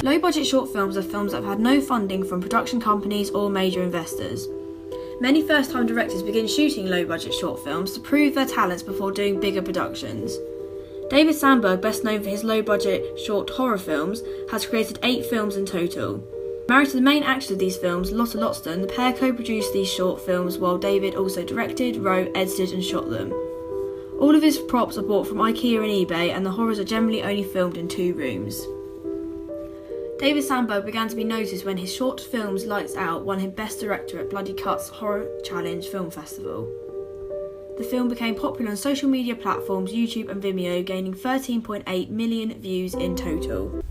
Low-budget short films are films that have had no funding from production companies or major investors. Many first-time directors begin shooting low-budget short films to prove their talents before doing bigger productions. David Sandberg, best known for his low-budget short horror films, has created 8 films in total. Married to the main actor of these films, Lotta Lotston, the pair co-produced these short films while David also directed, wrote, edited and shot them. All of his props are bought from IKEA and eBay, and the horrors are generally only filmed in 2 rooms. David Sandberg began to be noticed when his short films Lights Out won him Best Director at Bloody Cut's Horror Challenge Film Festival. The film became popular on social media platforms YouTube and Vimeo, gaining 13.8 million views in total.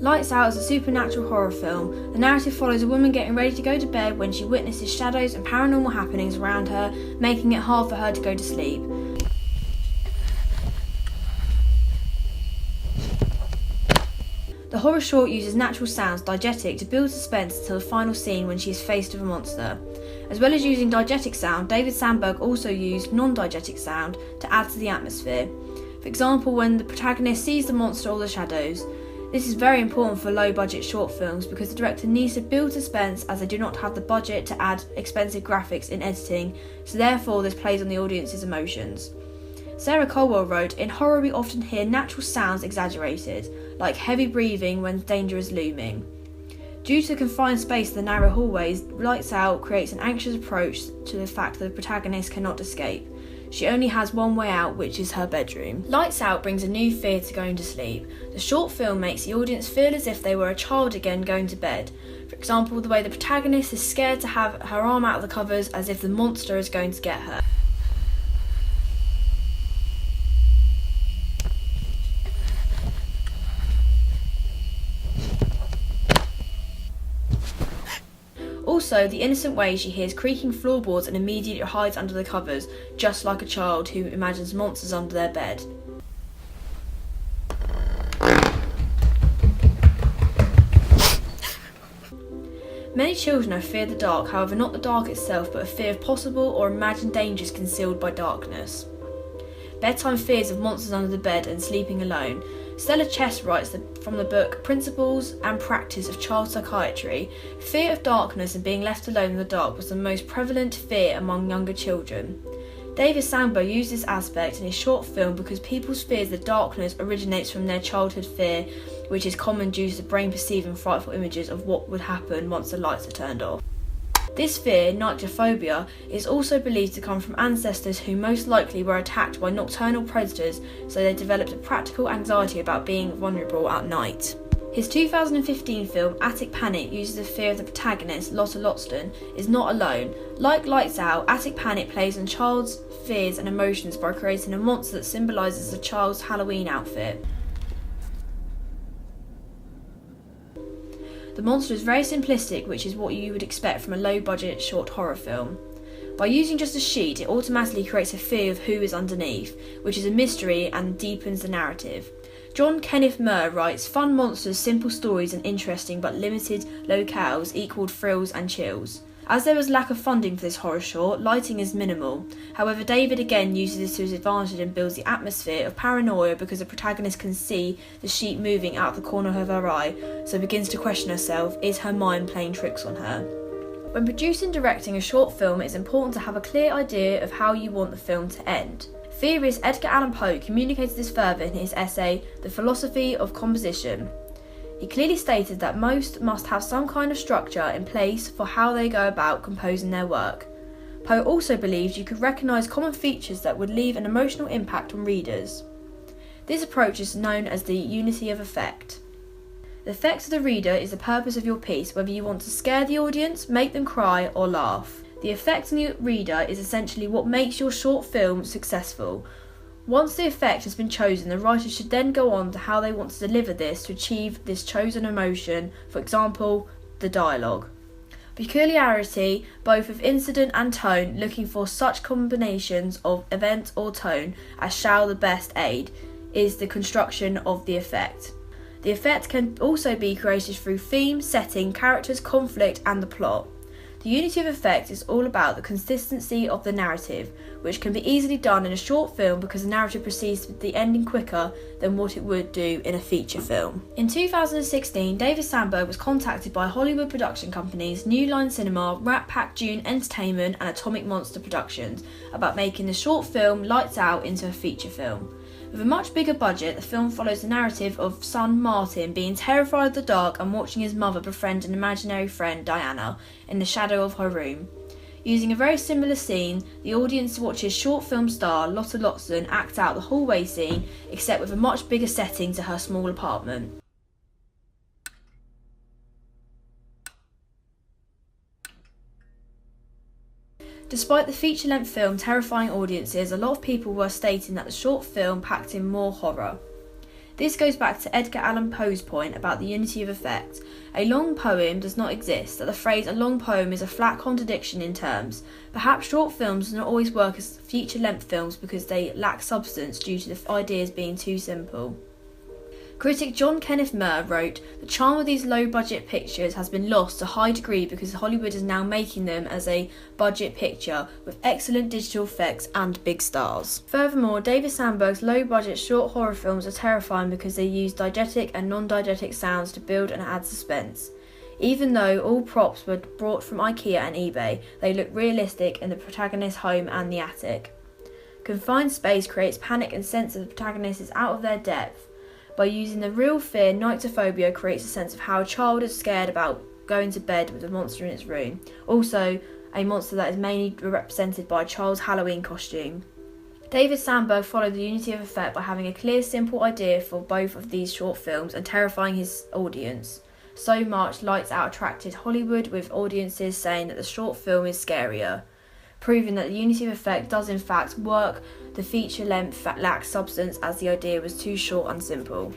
Lights Out is a supernatural horror film. The narrative follows a woman getting ready to go to bed when she witnesses shadows and paranormal happenings around her, making it hard for her to go to sleep. The horror short uses natural sounds, diegetic, to build suspense until the final scene when she is faced with a monster. As well as using diegetic sound, David Sandberg also used non-diegetic sound to add to the atmosphere. For example, when the protagonist sees the monster or the shadows. This is very important for low-budget short films because the director needs to build suspense as they do not have the budget to add expensive graphics in editing, so therefore this plays on the audience's emotions. Sarah Colwell wrote, "In horror we often hear natural sounds exaggerated, like heavy breathing when danger is looming. Due to the confined space of the narrow hallways, Lights Out creates an anxious approach to the fact that the protagonist cannot escape. She only has one way out, which is her bedroom." Lights Out brings a new fear to going to sleep. The short film makes the audience feel as if they were a child again going to bed. For example, the way the protagonist is scared to have her arm out of the covers as if the monster is going to get her. Also, the innocent way she hears creaking floorboards and immediately hides under the covers, just like a child who imagines monsters under their bed. Many children have fear of the dark, however not the dark itself, but a fear of possible or imagined dangers concealed by darkness. Bedtime fears of monsters under the bed and sleeping alone. Stella Chess writes from the book Principles and Practice of Child Psychiatry, fear of darkness and being left alone in the dark was the most prevalent fear among younger children. David Sandberg used this aspect in his short film because people's fears of darkness originates from their childhood fear, which is common due to the brain perceiving frightful images of what would happen once the lights are turned off. This fear, nyctophobia, is also believed to come from ancestors who most likely were attacked by nocturnal predators, so they developed a practical anxiety about being vulnerable at night. His 2015 film Attic Panic uses the fear of the protagonist, Lotta Lotston, is not alone. Like Lights Out, Attic Panic plays on child's fears and emotions by creating a monster that symbolises a child's Halloween outfit. The monster is very simplistic, which is what you would expect from a low-budget short horror film. By using just a sheet, it automatically creates a fear of who is underneath, which is a mystery and deepens the narrative. John Kenneth Murr writes, "Fun monsters, simple stories and interesting but limited locales equaled thrills and chills." As there was lack of funding for this horror short, lighting is minimal. However, David again uses this to his advantage and builds the atmosphere of paranoia because the protagonist can see the sheet moving out the corner of her eye, so begins to question herself, is her mind playing tricks on her? When producing and directing a short film, it is important to have a clear idea of how you want the film to end. Theorist Edgar Allan Poe communicated this further in his essay, The Philosophy of Composition. He clearly stated that most must have some kind of structure in place for how they go about composing their work. Poe also believed you could recognise common features that would leave an emotional impact on readers. This approach is known as the unity of effect. The effect of the reader is the purpose of your piece, whether you want to scare the audience, make them cry, or laugh. The effect on the reader is essentially what makes your short film successful. Once the effect has been chosen, the writer should then go on to how they want to deliver this to achieve this chosen emotion, for example, the dialogue. Peculiarity, both of incident and tone, looking for such combinations of event or tone as shall the best aid, is the construction of the effect. The effect can also be created through theme, setting, characters, conflict, and the plot. The unity of effect is all about the consistency of the narrative, which can be easily done in a short film because the narrative proceeds with the ending quicker than what it would do in a feature film. In 2016, David Sandberg was contacted by Hollywood production companies New Line Cinema, Rat Pack June Entertainment and Atomic Monster Productions about making the short film Lights Out into a feature film. With a much bigger budget, the film follows the narrative of son Martin being terrified of the dark and watching his mother befriend an imaginary friend, Diana, in the shadow of her room. Using a very similar scene, the audience watches short film star Lotta Lotson act out the hallway scene, except with a much bigger setting to her small apartment. Despite the feature-length film terrifying audiences, a lot of people were stating that the short film packed in more horror. This goes back to Edgar Allan Poe's point about the unity of effect. A long poem does not exist, that the phrase a long poem is a flat contradiction in terms. Perhaps short films do not always work as feature-length films because they lack substance due to the ideas being too simple. Critic John Kenneth Murr wrote, "The charm of these low-budget pictures has been lost to a high degree because Hollywood is now making them as a budget picture with excellent digital effects and big stars." Furthermore, David Sandberg's low-budget short horror films are terrifying because they use diegetic and non-diegetic sounds to build and add suspense. Even though all props were brought from IKEA and eBay, they look realistic in the protagonist's home and the attic. Confined space creates panic and sense that the protagonist is out of their depth. By using the real fear, nyctophobia creates a sense of how a child is scared about going to bed with a monster in its room. Also, a monster that is mainly represented by a child's Halloween costume. David Sandberg followed the unity of effect by having a clear, simple idea for both of these short films and terrifying his audience. So much Lights Out attracted Hollywood, with audiences saying that the short film is scarier, proving that the unity of effect does in fact work. The feature length lacks substance as the idea was too short and simple.